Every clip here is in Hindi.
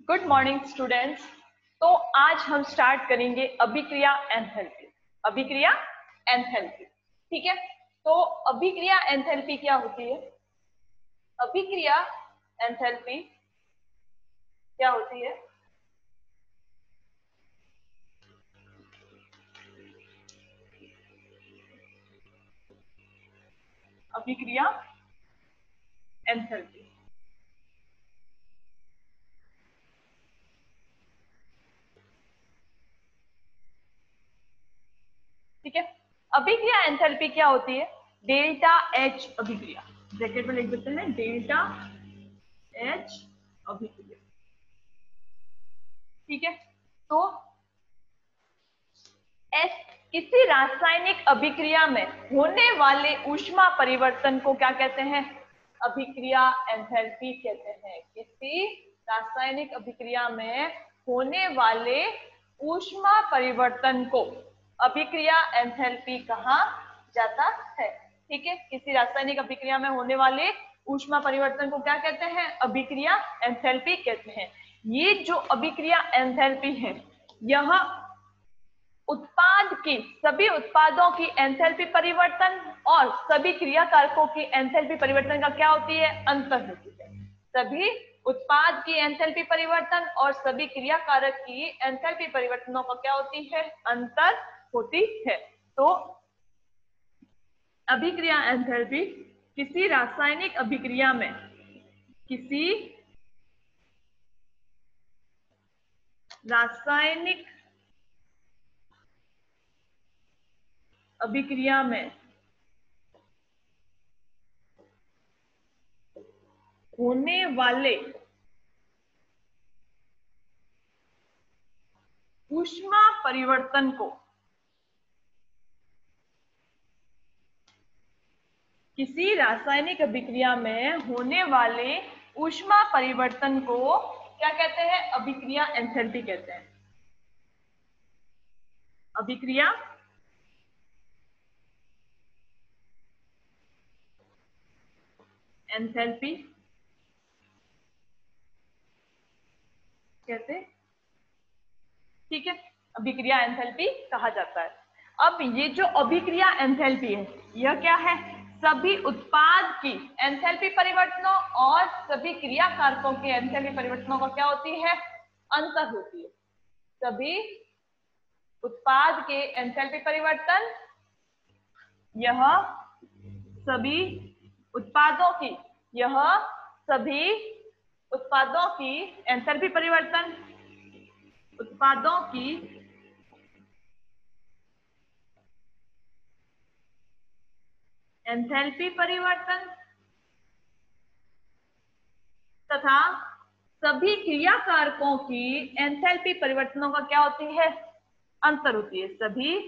Good morning students. तो आज हम स्टार्ट करेंगे अभिक्रिया एंथैल्पी। अभिक्रिया एंथैल्पी, ठीक है। तो अभिक्रिया एंथैल्पी क्या होती है? अभिक्रिया एंथैल्पी क्या होती है? अभिक्रिया एंथैल्पी, ठीक है। अभिक्रिया एंथैल्पी क्या होती है? डेल्टा एच अभिक्रिया, ब्रैकेट में लिख देते हैं डेल्टा एच अभिक्रिया, ठीक है। तो एस किसी रासायनिक अभिक्रिया में होने वाले ऊष्मा परिवर्तन को क्या कहते हैं? अभिक्रिया एंथैल्पी कहते हैं। किसी रासायनिक अभिक्रिया में होने वाले ऊष्मा परिवर्तन को अभिक्रिया एंथैल्पी कहा जाता है, ठीक है। किसी रासायनिक अभिक्रिया में होने वाले ऊष्मा परिवर्तन को क्या कहते हैं? अभिक्रिया एंथैल्पी कहते हैं। ये जो अभिक्रिया एंथैल्पी है, यह उत्पाद की सभी उत्पादों की एंथैल्पी परिवर्तन और सभी क्रियाकारकों की एंथैल्पी परिवर्तन का क्या होती है? अंतर होती है। सभी उत्पाद की एंथैल्पी परिवर्तन और सभी क्रियाकारक की एंथैल्पी परिवर्तनों का क्या होती है? अंतर होती है। तो अभिक्रिया एंथैल्पी किसी रासायनिक अभिक्रिया में, किसी रासायनिक अभिक्रिया में होने वाले ऊष्मा परिवर्तन को, किसी रासायनिक अभिक्रिया में होने वाले ऊष्मा परिवर्तन को क्या कहते हैं? अभिक्रिया एंथैल्पी कहते हैं। अभिक्रिया एंथैल्पी कहते, ठीक है। अभिक्रिया एंथैल्पी कहा जाता है। अब ये जो अभिक्रिया एंथैल्पी है, यह क्या है? सभी उत्पाद की एंथैल्पी परिवर्तनों और सभी क्रियाकारकों के एंथैल्पी परिवर्तनों का क्या होती है? अंतर होती है। सभी उत्पाद के एंथैल्पी परिवर्तन, यह सभी उत्पादों की, यह सभी उत्पादों की एंथैल्पी परिवर्तन, उत्पादों की एंथैल्पी परिवर्तन तथा सभी क्रियाकारकों की एंथैल्पी परिवर्तनों का क्या होती है? अंतर होती है। सभी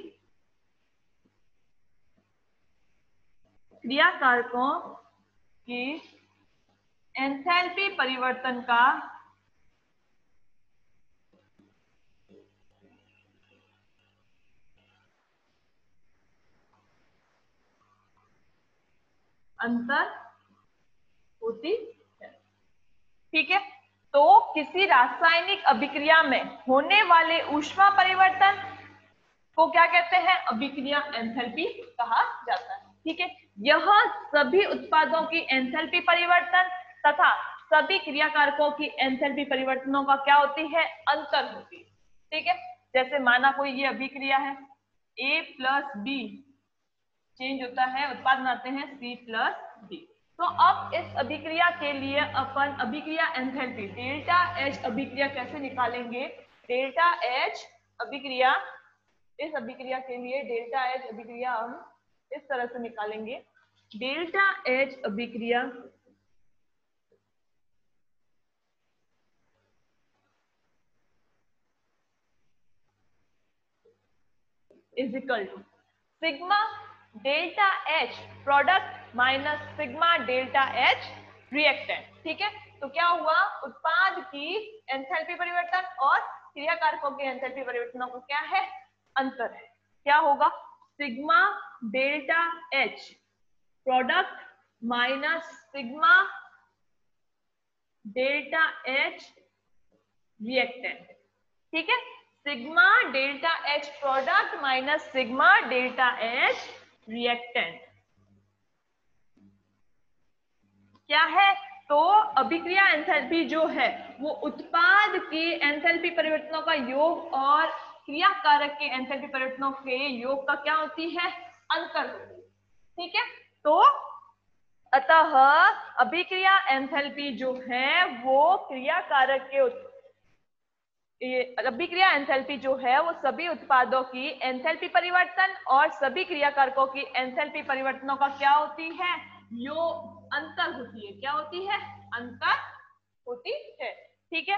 क्रियाकारकों की एंथैल्पी परिवर्तन का अंतर होती है, ठीक है। तो किसी रासायनिक अभिक्रिया में होने वाले ऊष्मा परिवर्तन को क्या कहते हैं? अभिक्रिया एंथैल्पी कहा जाता है, ठीक है। यह सभी उत्पादों की एंथैल्पी परिवर्तन तथा सभी क्रियाकारकों की एंथैल्पी परिवर्तनों का क्या होती है? अंतर होती है, ठीक है। जैसे माना कोई ये अभिक्रिया है, A प्लस बी चेंज होता है, उत्पाद बनाते हैं C प्लस डी। तो अब इस अभिक्रिया के लिए अपन अभिक्रिया एंथैल्पी डेल्टा H अभिक्रिया कैसे निकालेंगे? डेल्टा H अभिक्रिया, इस अभिक्रिया के लिए डेल्टा H अभिक्रिया हम इस तरह से निकालेंगे। डेल्टा H अभिक्रिया is equal to sigma delta H product minus sigma delta H reactant, ठीक है। तो क्या हुआ? उत्पाद की एंथैल्पी परिवर्तन और क्रियाकारकों के एंथैल्पी परिवर्तनों को क्या है? अंतर है। क्या होगा? Sigma delta H product minus sigma delta H reactant. ठीक है, sigma delta H product minus sigma delta H reactant क्या है? तो अभिक्रिया एंथैल्पी जो है वो उत्पाद के एंथैल्पी परिवर्तनों का योग और क्रिया कारक के एंथैल्पी परिवर्तनों के योग का क्या होती है? अंतर होती है। ठीक है, तो अतः अभिक्रिया एंथैल्पी जो है वो क्रिया कारक के अभिक्रिया एंथैल्पी जो है वो सभी उत्पादों की एंथैल्पी परिवर्तन और सभी क्रियाकारकों की एंथैल्पी परिवर्तनों का क्या होती है? अंतर होती है। क्या होती है? अंतर होती है। ठीक है,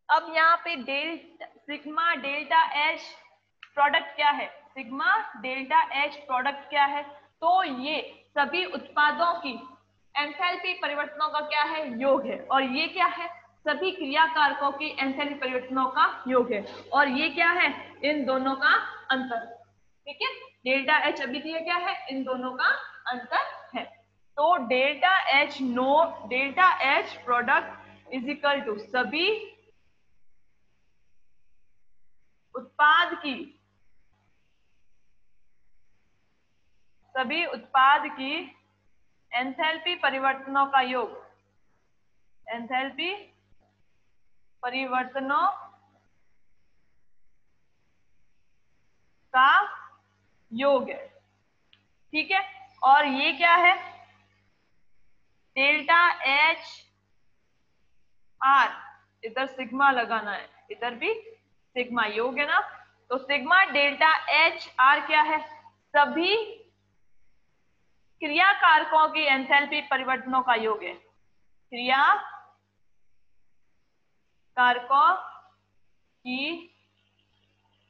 अब यहाँ पे सिग्मा डेल्टा एच प्रोडक्ट क्या है? सिग्मा डेल्टा एच प्रोडक्ट क्या है? तो ये सभी उत्पादों की एंथैल्पी परिवर्तनों का क्या है? योग है। और ये क्या है? सभी क्रिया कारकों की एंथैल्पी परिवर्तनों का योग है। और ये क्या है? इन दोनों का अंतर। ठीक है, डेल्टा एच अभिक्रिया क्या है? इन दोनों का अंतर है। तो delta H product is equal to सभी उत्पाद की एंथैल्पी परिवर्तनों का योग। एंथैल्पी परिवर्तनों का योग है। ठीक है, और ये क्या है? डेल्टा एच आर, इधर सिग्मा लगाना है, इधर भी सिग्मा, योग है ना। तो सिग्मा डेल्टा एच आर क्या है? सभी क्रिया कारकों की एंथैल्पी परिवर्तनों का योग है। क्रिया कारकों की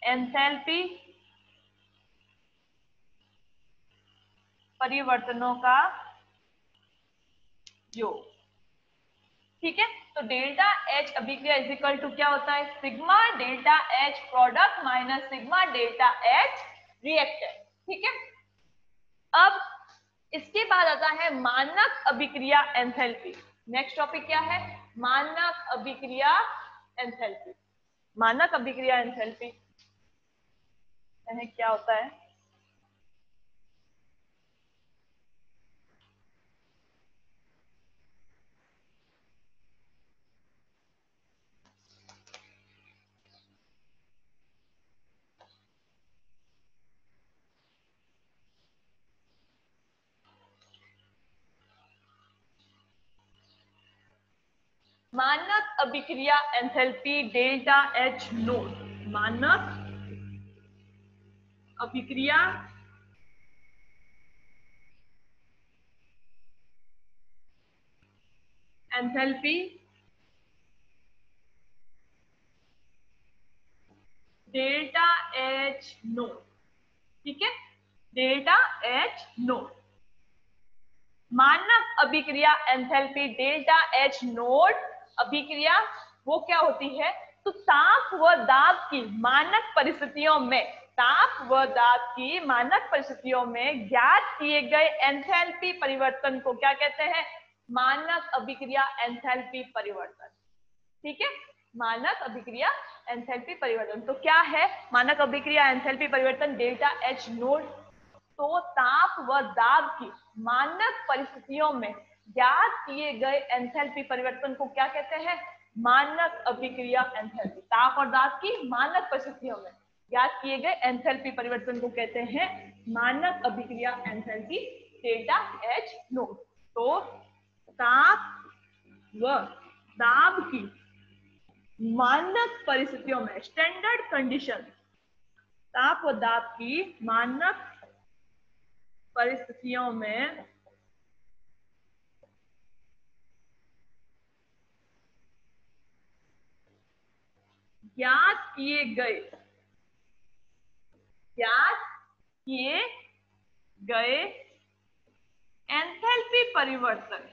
एंथैल्पी परिवर्तनों का योग। ठीक है, तो डेल्टा एच अभिक्रिया इज इक्वल टू क्या होता है? Sigma delta H product minus sigma delta H reactant. ठीक है, अब इसके बाद आता है मानक अभिक्रिया एंथैल्पी। नेक्स्ट टॉपिक क्या है? मानक अभिक्रिया एंथैल्पी। मानक अभिक्रिया एंथैल्पी क्या होता है? मानक अभिक्रिया एंथैल्पी डेल्टा एच नोट। मानक अभिक्रिया एंथैल्पी डेल्टा एच नोट। ठीक है, डेल्टा एच नोट। मानक अभिक्रिया एंथैल्पी डेल्टा एच नोट अभिक्रिया वो क्या होती है? तो ताप व दाब की मानक परिस्थितियों में, ताप व दाब की मानक परिस्थितियों में ज्ञात किए गए एंथैल्पी परिवर्तन को क्या कहते हैं? मानक अभिक्रिया एंथैल्पी परिवर्तन। ठीक है, मानक अभिक्रिया एंथैल्पी परिवर्तन तो क्या है? मानक अभिक्रिया एंथैल्पी परिवर्तन डेल्टा एच नोट तो ताप व दाब की मानक परिस्थितियों में ज्ञात किए गए एंथैल्पी परिवर्तन को क्या कहते हैं? मानक अभिक्रिया एंथैल्पी। ताप और दाब की मानक परिस्थितियों में ज्ञात किए गए एंथैल्पी परिवर्तन को कहते हैं मानक अभिक्रिया एंथैल्पी डेल्टा एच नोट। तो ताप व दाब की मानक परिस्थितियों में, स्टैंडर्ड कंडीशन, ताप व दाब की मानक परिस्थितियों में ज्ञात किए गए एंथैल्पी परिवर्तन,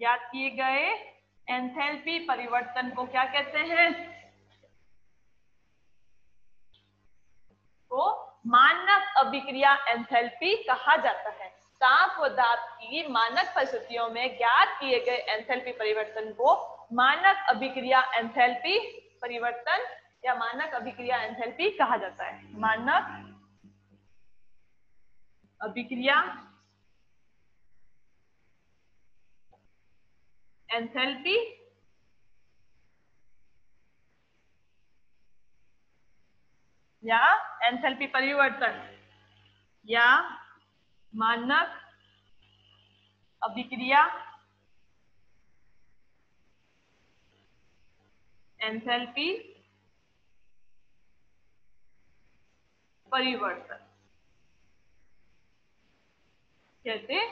ज्ञात किए गए एंथैल्पी परिवर्तन को क्या कहते हैं? तो मानक अभिक्रिया एंथैल्पी कहा जाता है। साफ पदार्थ की मानक परिस्थितियों में ज्ञात किए गए एंथैल्पी परिवर्तन को मानक अभिक्रिया एंथैल्पी परिवर्तन या मानक अभिक्रिया एंथैल्पी कहा जाता है। मानक अभिक्रिया एंथैल्पी या एंथैल्पी परिवर्तन या मानक अभिक्रिया एंथैल्पी परिवर्तन कहते हैं।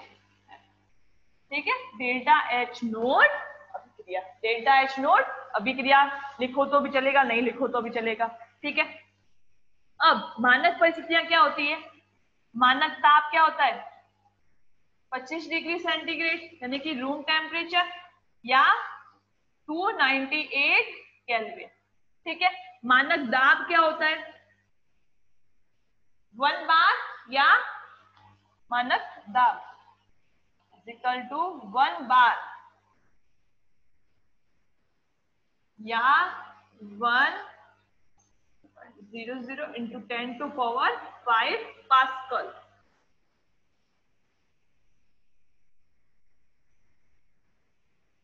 ठीक है, डेल्टा एच नोट अभिक्रिया, डेल्टा एच नोट अभिक्रिया लिखो तो भी चलेगा, नहीं लिखो तो भी चलेगा। ठीक है, अब मानक परिस्थितियां क्या होती है? मानक ताप क्या होता है? 25 डिग्री सेंटीग्रेड यानी कि रूम टेम्परेचर या 298 केल्विन। ठीक है, मानक दाब क्या होता है? 1 बार या मानक दाब इक्वल टू 1 बार या 100 इंटू 10⁵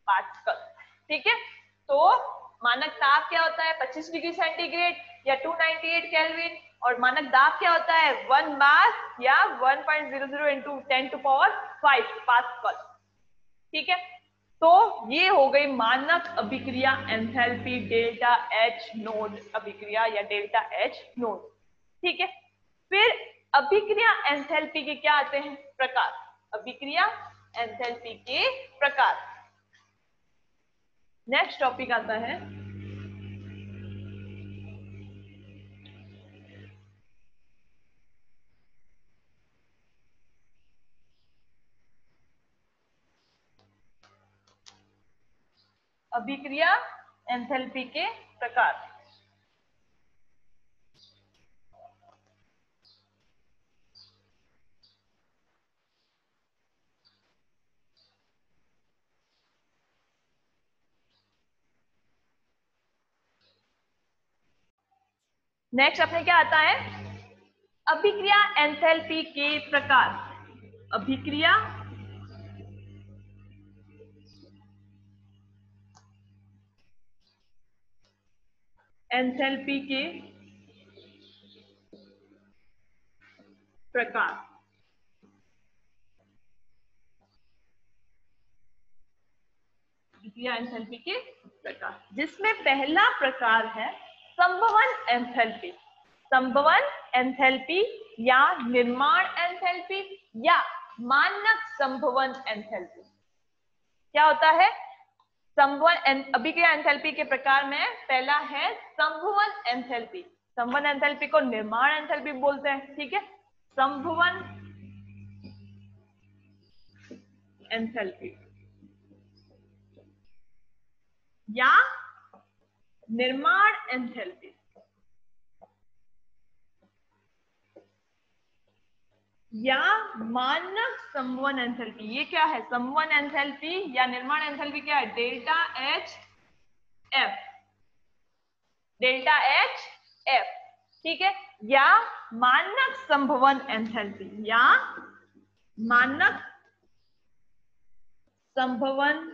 पास्कल। ठीक है, तो मानक ताप क्या होता है? 25 डिग्री सेंटीग्रेड या 298 केल्विन, और मानक दाब क्या होता है? 1 बार या 100 इंटू 10⁵ पास्कल। ठीक है, तो ये हो गई मानक अभिक्रिया एंथैल्पी डेल्टा एच नोड अभिक्रिया या डेल्टा एच नोड। ठीक है, फिर अभिक्रिया एंथैल्पी के क्या आते हैं? प्रकार। अभिक्रिया एंथैल्पी के प्रकार। नेक्स्ट टॉपिक आता है अभिक्रिया एंथैल्पी के प्रकार। नेक्स्ट अपने क्या आता है? अभिक्रिया एंथैल्पी के प्रकार। अभिक्रिया एंथैल्पी के प्रकार। अभिक्रिया एंथैल्पी के प्रकार, जिसमें पहला प्रकार है संभवन एंथैल्पी। संभवन एंथैल्पी या निर्माण एंथैल्पी या मानक संभवन एंथैल्पी। क्या होता है? संभवन अभिक्रिया एंथैल्पी के प्रकार में पहला है संभवन एंथैल्पी। संभवन एंथैल्पी को निर्माण एंथैल्पी बोलते हैं। ठीक है, संभवन एंथैल्पी या निर्माण एंथैल्पी या मानक संभवन एंथैल्पी। ये क्या है? संभवन एंथैल्पी या निर्माण एंथैल्पी क्या है? Delta H F, delta H F. ठीक है, या मानक संभवन एंथैल्पी या मानक संभवन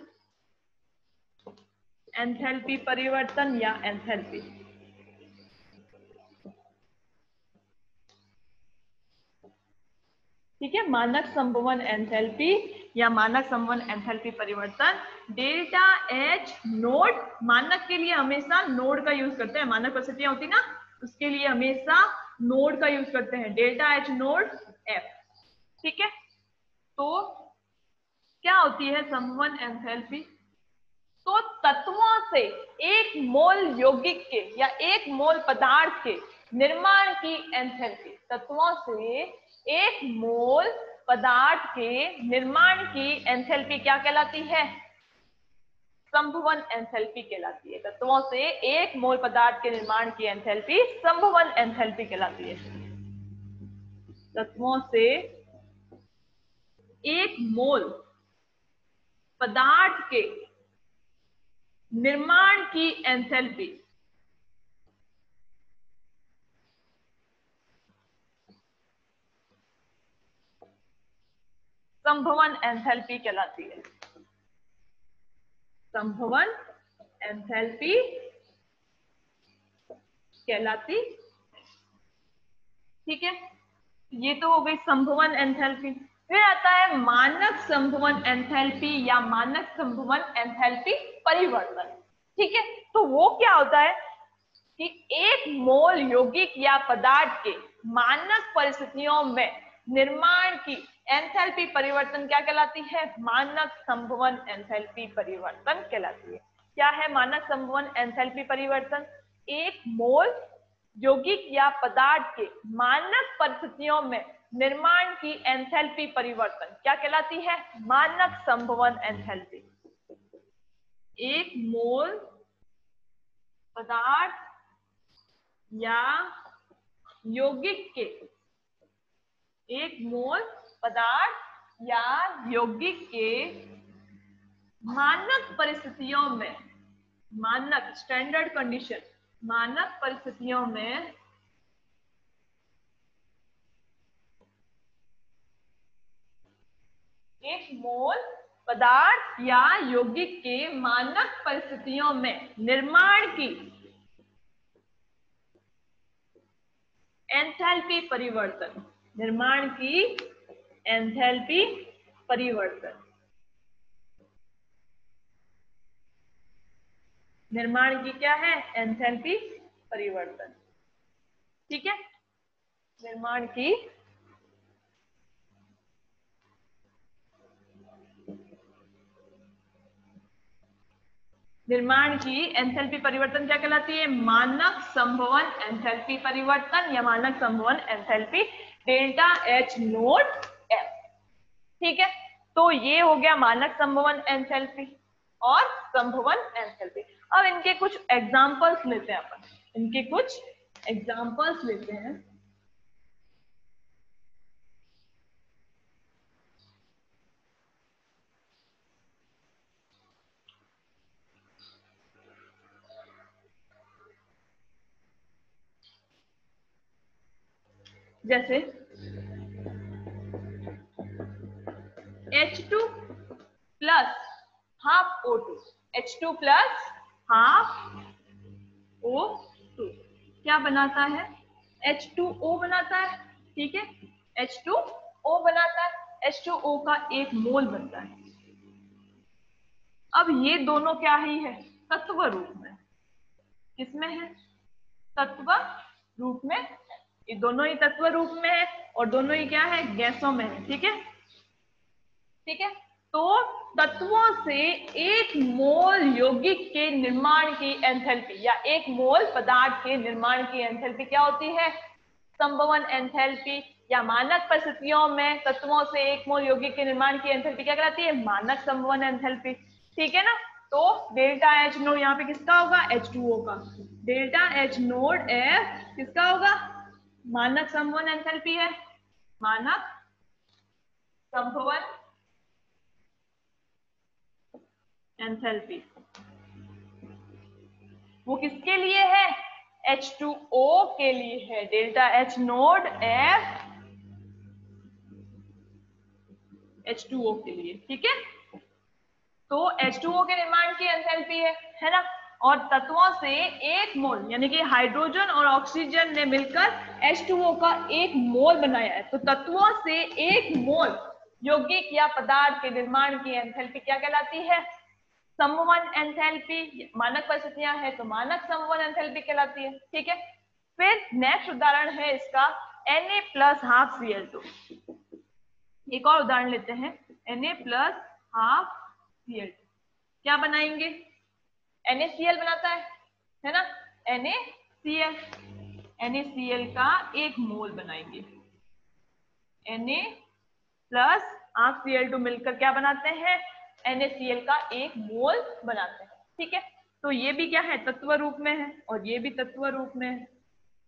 एंथैल्पी परिवर्तन या एंथैल्पी। ठीक है, मानक संभवन एंथैल्पी या मानक संभवन एंथैल्पी परिवर्तन। डेल्टा एच नोड, मानक के लिए हमेशा नोड का यूज करते हैं। मानक परिस्थितियां होती ना, उसके लिए हमेशा नोड का यूज करते हैं, डेल्टा एच नोड एफ। ठीक है, तो क्या होती है संभवन एंथैल्पी? तो तत्वों से एक मोल यौगिक के या एक मोल पदार्थ के निर्माण की एंथैल्पी। तत्वों से एक मोल पदार्थ के निर्माण की एंथैल्पी क्या कहलाती है? संभवन एंथैल्पी कहलाती है। तत्वों से एक मोल पदार्थ के निर्माण की एंथैल्पी संभवन एंथैल्पी कहलाती है। तत्वों से एक मोल पदार्थ के निर्माण की एंथैल्पी संभवन एंथैल्पी कहलाती है। संभवन एंथैल्पी कहलाती, ठीक है। ये तो हो गई संभवन एंथैल्पी। फिर आता है मानक संभवन एंथैल्पी या मानक संभवन एंथैल्पी परिवर्तन, ठीक है। तो वो क्या होता है कि एक मोल यौगिक या पदार्थ के मानक परिस्थितियों में निर्माण की एंथैल्पी परिवर्तन क्या कहलाती है? मानक संभवन एंथैल्पी परिवर्तन कहलाती है। क्या है मानक संभवन एंथैल्पी परिवर्तन? एक मोल यौगिक या पदार्थ के मानक परिस्थितियों में निर्माण की एंथैल्पी परिवर्तन क्या कहलाती है? मानक संभवन एंथैल्पी। एक मोल पदार्थ या यौगिक के, एक मोल पदार्थ या यौगिक के मानक परिस्थितियों में, मानक स्टैंडर्ड कंडीशन, मानक परिस्थितियों में एक मोल पदार्थ या यौगिक के मानक परिस्थितियों में निर्माण की एंथैल्पी परिवर्तन, निर्माण की एंथैल्पी परिवर्तन, निर्माण की क्या है? एंथैल्पी परिवर्तन, ठीक है। निर्माण की एंथैल्पी परिवर्तन क्या कहलाती है? मानक संभवन एंथैल्पी परिवर्तन या मानक संभवन enthalpy delta H naught F, ठीक है। तो ये हो गया मानक संभवन एंथैल्पी और संभवन एंथैल्पी। अब इनके कुछ एग्जांपल्स लेते हैं अपन, इनके कुछ एग्जांपल्स लेते हैं। जैसे H2 plus half O2, H2 plus half O2 क्या बनाता है? H2O बनाता है, ठीक है। H2O बनाता है, H2O का एक मोल बनता है। अब ये दोनों क्या ही है? तत्व रूप में। किसमें है? तत्व रूप में। ये दोनों ही तत्व रूप में है और दोनों ही क्या है? गैसों में है, ठीक है, ठीक है। तो तत्वों से एक मोल यौगिक के निर्माण की एंथैल्पी या एक मोल पदार्थ के निर्माण की एंथैल्पी क्या होती है? संभवन एंथैल्पी या मानक परिस्थितियों में तत्वों से एक मोल यौगिक के निर्माण की एंथैल्पी क्या कहलाती है? मानक संभवन एंथैल्पी, ठीक है ना। तो डेल्टा एच नोड यहाँ पे किसका होगा? H2O का। डेल्टा एच नोड एफ किसका होगा? मानक संभवन एंथैल्पी है, मानक संभवन एंथैल्पी। वो किसके लिए है? H2O के लिए है। Delta H naught F H2O के लिए, ठीक है। तो H2O के निर्माण की एंथैल्पी है ना। और तत्वों से एक मोल यानी कि हाइड्रोजन और ऑक्सीजन ने मिलकर H2O का एक मोल बनाया है। तो तत्वों से एक मोल यौगिक या पदार्थ के निर्माण की एंथैल्पी क्या कहलाती है? संभवन एंथैल्पी। मानक परिस्थितियां है तो मानक संभवन एंथैल्पी कहलाती है, ठीक है। फिर नेक्स्ट उदाहरण है इसका Na प्लस हाफ Cl2। एक और उदाहरण लेते हैं, Na प्लस हाफ Cl2 क्या बनाएंगे? NaCl बनाता है ना, NaCl का एक मोल बनाएंगे। Na प्लस हाफ Cl2 मिलकर क्या बनाते हैं? NaCl का एक मोल बनाते हैं, ठीक है। तो ये भी क्या है? तत्व रूप में है और ये भी तत्व रूप में है,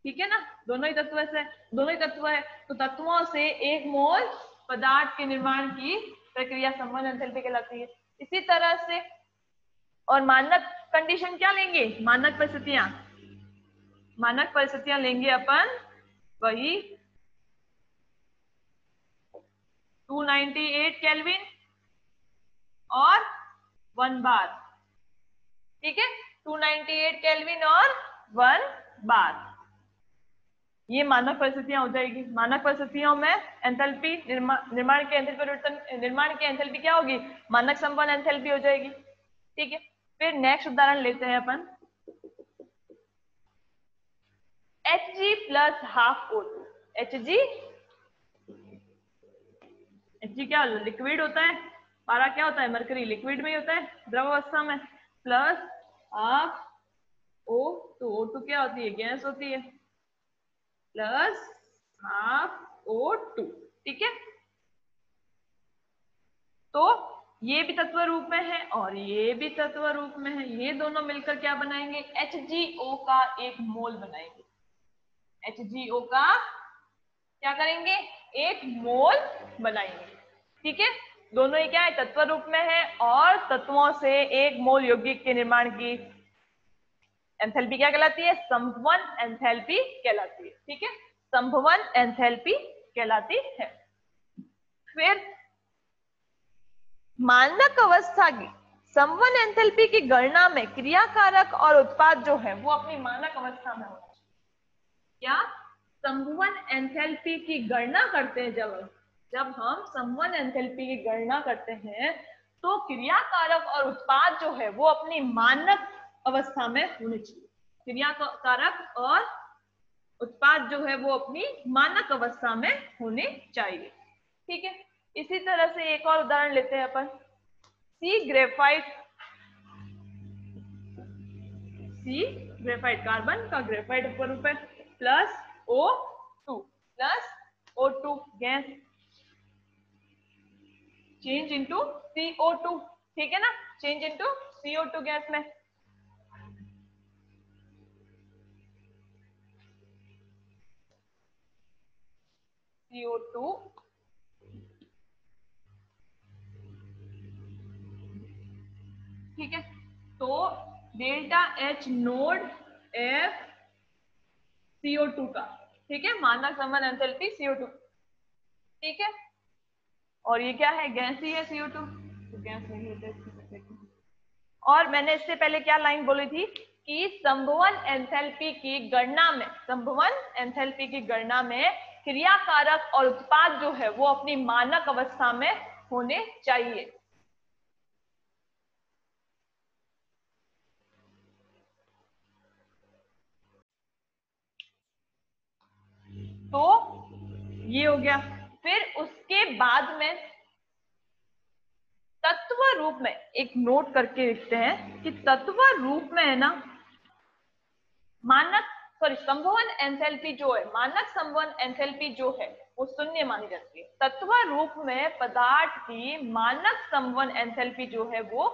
ठीक है ना। दोनों ही तत्व से, दोनों ही तत्व है। तो तत्वों से एक मोल पदार्थ के निर्माण की प्रक्रिया संपन्न एंथैल्पी कहलाती है। इसी तरह से और मानक कंडीशन क्या लेंगे, मानक परिस्थितियां लेंगे अपन वही 298 केल्विन और 1 बार। ठीक है, 298 केल्विन और 1 बार, ये मानक परिस्थितियां हो जाएगी। मानक परिस्थितियों में एंथैल्पी निर्माण के एंथैल्पी परिवर्तन, निर्माण की एंथैल्पी क्या होगी, मानक संपन्न एंथैल्पी हो जाएगी। ठीक है, फिर नेक्स्ट उदाहरण लेते हैं अपन, Hg plus half O2। Hg क्या लिक्विड होता है, पारा क्या होता है, मरकरी लिक्विड में ही होता है, द्रव अवस्था में, प्लस हाफ O2। O2 क्या होती है, गैस होती है, प्लस हाफ O2। ठीक है, तो ये भी तत्व रूप में है और ये भी तत्व रूप में है, ये दोनों मिलकर क्या बनाएंगे, HgO का एक मोल बनाएंगे। HgO का क्या करेंगे, एक मोल बनाएंगे। ठीक है, दोनों ही क्या है, तत्व रूप में है और तत्वों से एक मोल यौगिक के निर्माण की एंथैल्पी क्या कहलाती है, संभवन एंथैल्पी कहलाती है। ठीक है, संभवन एंथैल्पी कहलाती है। फिर मानक अवस्था की संभवन एंथैल्पी की गणना में क्रियाकारक और उत्पाद जो है वो अपनी मानक अवस्था में होना चाहिए। क्या, संभवन एंथैल्पी की गणना करते हैं, जब हम संभवन एंथैल्पी की गणना करते हैं तो क्रियाकारक और उत्पाद जो है वो अपनी मानक अवस्था में होने चाहिए। क्रियाकारक और उत्पाद जो है वो अपनी मानक अवस्था में होने चाहिए। ठीक है, इसी तरह से एक और उदाहरण लेते हैं अपन, सी ग्रेफाइट कार्बन का ग्रेफाइट रूप है, plus O2 gas change into CO2। ठीक है ना, चेंज इनटू CO2 गैस में। CO2 ठीक है, तो delta H naught F CO2 का, ठीक है, मानक संबंध एंथैल्पी CO2। ठीक है, और ये क्या है, गैस ही है CO2, तो गैस नहीं होता। और मैंने इससे पहले क्या लाइन बोली थी कि संभवन एंथैल्पी की गणना में क्रियाकारक और उत्पाद जो है वो अपनी मानक अवस्था में होने चाहिए। तो ये हो गया। फिर उसके बाद में तत्व रूप में एक नोट करके लिखते हैं कि तत्व रूप में है ना, संभवन एंथैल्पी जो है, मानक संभवन एंथैल्पी जो है वो शून्य मानी जाती है। तत्व रूप में पदार्थ की मानक संभवन एंथैल्पी जो है वो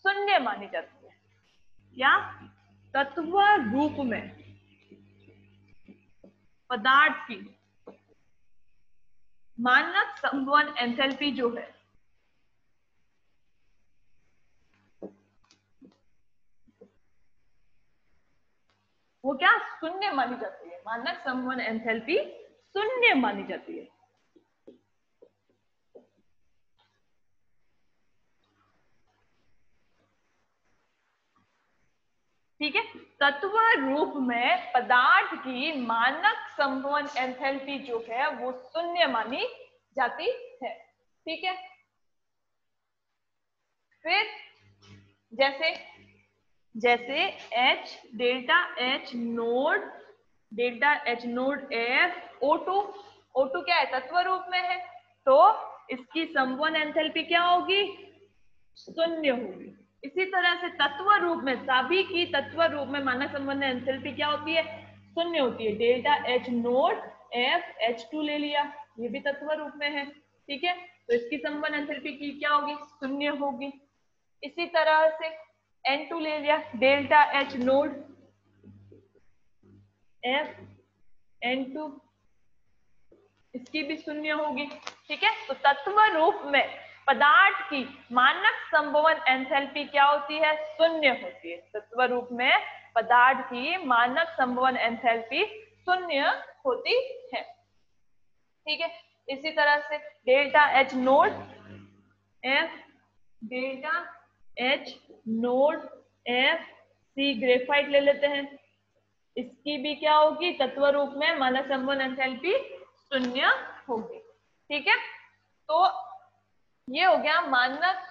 शून्य मानी जाती है। क्या, तत्व रूप में पदार्थ की मानक संभवन एंथैल्पी जो है वो क्या, शून्य मानी जाती है। मानक संभवन एंथैल्पी शून्य मानी जाती है। ठीक है, तत्व रूप में पदार्थ की मानक संभवन एंथैल्पी जो है वो शून्य मानी जाती है। ठीक है, फिर जैसे H delta H naught F O2 क्या है, तत्व रूप में है, तो इसकी संभवन एंथैल्पी क्या होगी, शून्य होगी। इसी तरह से तत्व रूप में, सभी की तत्व रूप में मानक संबंध एंथैल्पी क्या होती है, शून्य होती है। Delta H naught F H2 ले लिया, ये भी तत्व रूप में है। ठीक है, तो इसकी संबंध एंथैल्पी की क्या होगी, शून्य होगी। इसी तरह से N2 ले लिया, delta H naught F N2, इसकी भी शून्य होगी। ठीक है। तो तत्व रूप में पदार्थ की मानक संभवन एंथैल्पी क्या होती है? शून्य होती है। तत्व रूप में पदार्थ की मानक संभवन एंथैल्पी शून्य होती है। ठीक है। इसी तरह से delta H naught F, delta H naught F C graphite ले लेते हैं। इसकी भी क्या होगी? तत्व रूप में मानक संभवन एंथैल्पी शून्य होगी। ठीक है। तो ये हो गया मानक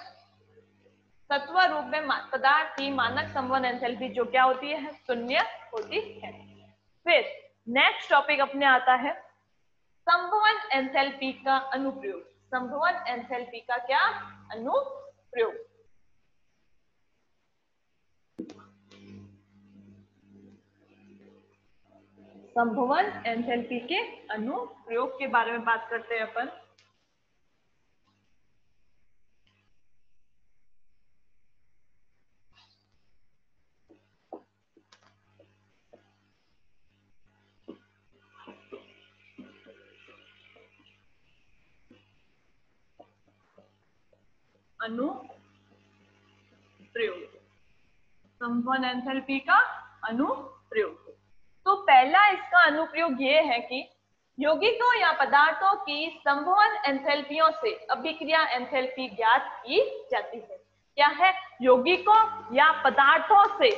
तत्व रूप में पदार्थ की मानक संभवन एंथैल्पी जो क्या होती है? शून्य होती है। फिर नेक्स्ट टॉपिक अपने आता है संभवन एंथैल्पी का अनुप्रयोग। संभवन एंथैल्पी का क्या अनुप्रयोग? संभवन एंथैल्पी के अनुप्रयोग के बारे में बात करते हैं अपन। अनुप्रयोग, संभवन एंथैल्पी का अनुप्रयोग। तो पहला इसका अनुप्रयोग ये है कि यौगिकों या पदार्थों की संभवन एंथैल्पियों से अभिक्रिया एंथैल्पी ज्ञात की जाती है। क्या है? यौगिकों या पदार्थों से,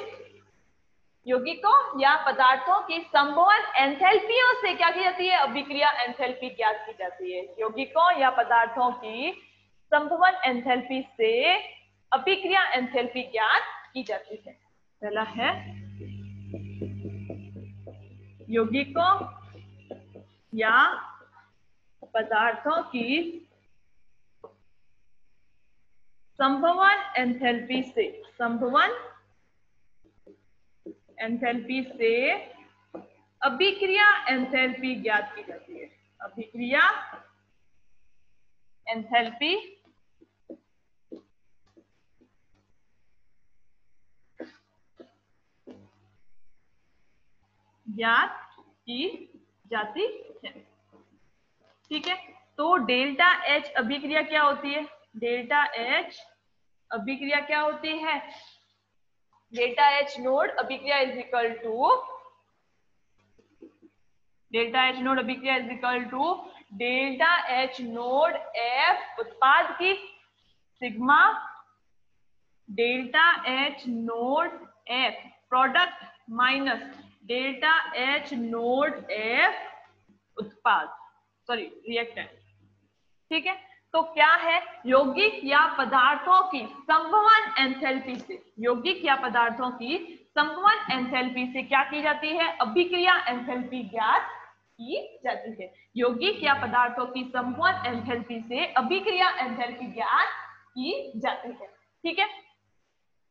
यौगिकों या पदार्थों की संभवन एंथैल्पियों से क्या की जाती है? अभिक्रिया एंथैल्पी ज्ञात की जाती है। यौगिकों या पदार्थों की संभवन एंथैल्पी से अभिक्रिया एंथैल्पी ज्ञात की जाती है। पहला है यौगिकों या पदार्थों की संभवन एंथैल्पी से, संभवन एंथैल्पी से अभिक्रिया एंथैल्पी ज्ञात की जाती है। अभिक्रिया एंथैल्पी ज्ञात की जाती है। ठीक है। तो डेल्टा एच अभिक्रिया क्या होती है? डेल्टा एच अभिक्रिया क्या होती है? डेल्टा एच नोड अभिक्रिया is equal to, delta H naught अभिक्रिया is equal to delta H naught F उत्पाद की sigma delta H naught F product minus delta H naught F उत्पाद, सॉरी रिएक्टेंट। ठीक है। तो क्या है? यौगिक या पदार्थों की संभवन एंथैल्पी से, यौगिक या पदार्थों की संभवन एंथैल्पी से क्या की जाती है? अभिक्रिया एंथैल्पी ज्ञात की जाती है। यौगिक या पदार्थों की संभवन एंथैल्पी से अभिक्रिया एंथैल्पी ज्ञात की जाती है। ठीक है।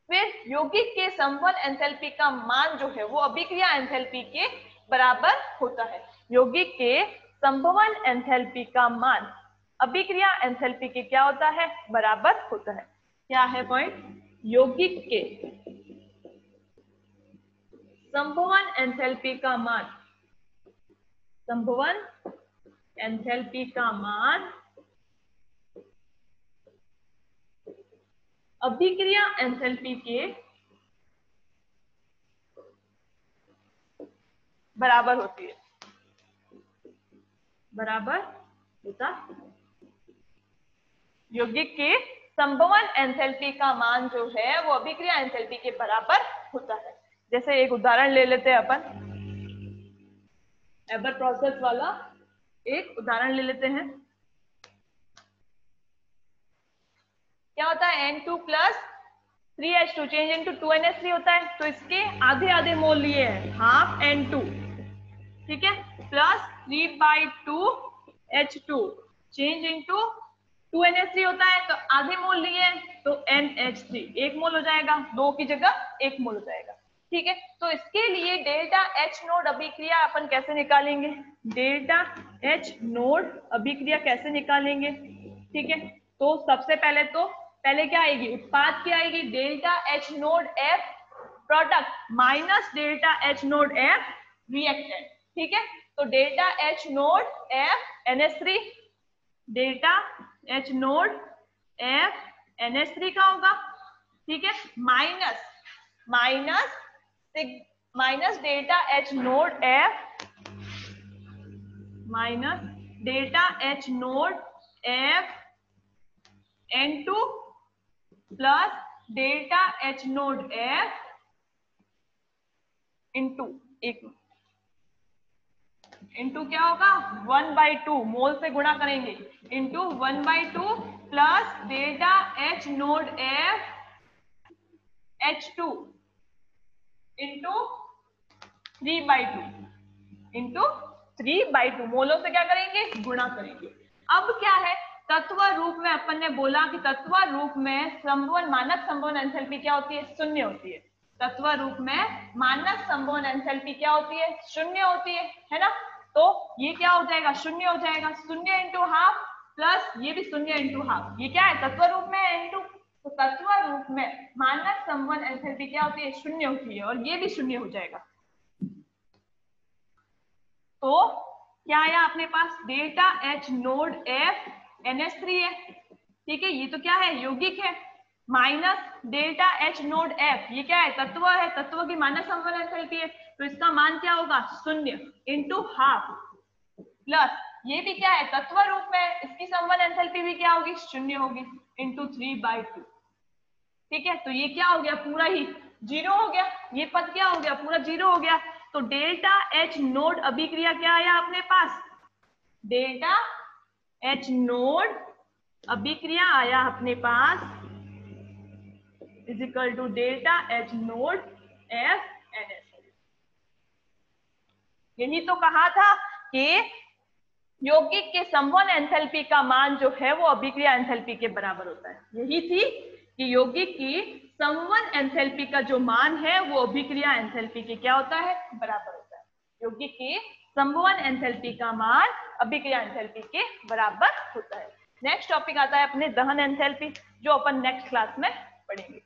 फिर यौगिक के संभवन एंथैल्पी का मान जो है वो अभिक्रिया एंथैल्पी के बराबर होता है। यौगिक के संभवन एंथैल्पी का मान अभिक्रिया एंथैल्पी के क्या होता है? बराबर होता है। क्या है पॉइंट? यौगिक के संभवन एंथैल्पी का मान, संभवन एंथैल्पी का मान अभिक्रिया एंथैल्पी के बराबर होती है, बराबर होता है। यौगिक के संभवन एंथैल्पी का मान जो है वो अभिक्रिया एंथैल्पी के बराबर होता है। जैसे एक उदाहरण ले लेते हैं अपन, एबर प्रोसेस वाला एक उदाहरण ले लेते हैं। क्या होता है? N2 plus 3H2 change into 2NH3 होता है। तो इसके आधे आधे मोल लिए हैं, हाफ N2, ठीक है, plus 3/2H2 change into 2NH3 होता है। तो आधे मोल लिए हैं तो NH3 1 मोल हो जाएगा, 2 की जगह 1 मोल हो जाएगा। ठीक है। तो इसके लिए डेल्टा H नोड अभिक्रिया अपन कैसे निकालेंगे? डेल्टा H नोड अभिक्रिया कैसे निकालेंगे? ठीक है। तो सबसे पहले तो पहले क्या आएगी? उत्पाद क्या आएगी? Delta H naught F product minus delta H naught F reactant. ठीक है। तो delta H naught F NH3 delta H naught F NH3 का होगा, ठीक है, minus delta H naught F minus delta H naught F N2 plus delta H naught F into क्या होगा 1/2 मोल से गुणा करेंगे into 1/2 plus delta H naught F H2 into 3/2 मोलों से क्या करेंगे गुणा करेंगे। अब क्या है तत्व रूप में अपन ने बोला कि तत्व रूप में संवहन मानक संवहन एंथैल्पी क्या होती है, शून्य होती है। तत्व रूप में मानक संवहन एंथैल्पी क्या होती है, शून्य होती है ना। तो ये क्या हो जाएगा, शून्य हो जाएगा, 0 इंटू हाफ प्लस ये भी 0 इंटू हाफ, ये क्या है तत्व रूप में इंटू, तो तत्व रूप में मानक संवहन एंथैल्पी क्या होती है, शून्य होती है, और ये भी शून्य हो जाएगा। तो क्या आया अपने पास, delta H naught F NH3 है, ठीक है, ये तो क्या है यौगिक है, minus delta H naught F, ये क्या है तत्व है, तत्व की मानक संवहन एंथैल्पी है, तो इसका मान क्या होगा 0 इंटू हाफ प्लस ये भी क्या है तत्व रूप में, इसकी संवहन एंथैल्पी भी क्या होगी 0 होगी इंटू 3/2, ठीक है। तो ये क्या हो गया पूरा ही 0 हो गया, ये पद क्या हो गया पूरा 0 हो गया। तो डेल्टा H नोड अभिक्रिया क्या आया अपने पास, डेल्टा H नोड अभिक्रिया आया अपने पास is equal to delta H naught F NH3। यही तो कहा था कि यौगिक के संवहन एंथैल्पी का मान जो है वो अभिक्रिया एंथैल्पी के बराबर होता है। यही थी कि यौगिक की संवहन एंथैल्पी का जो मान है वो अभिक्रिया एंथैल्पी के क्या होता है बराबर होता है। यौगिक की संवहन एंथैल्पी का मान अभिक्रिया एंथैल्पी के बराबर होता है। नेक्स्ट टॉपिक आता है अपने दहन एंथैल्पी, जो अपन नेक्स्ट क्लास में पढ़ेंगे।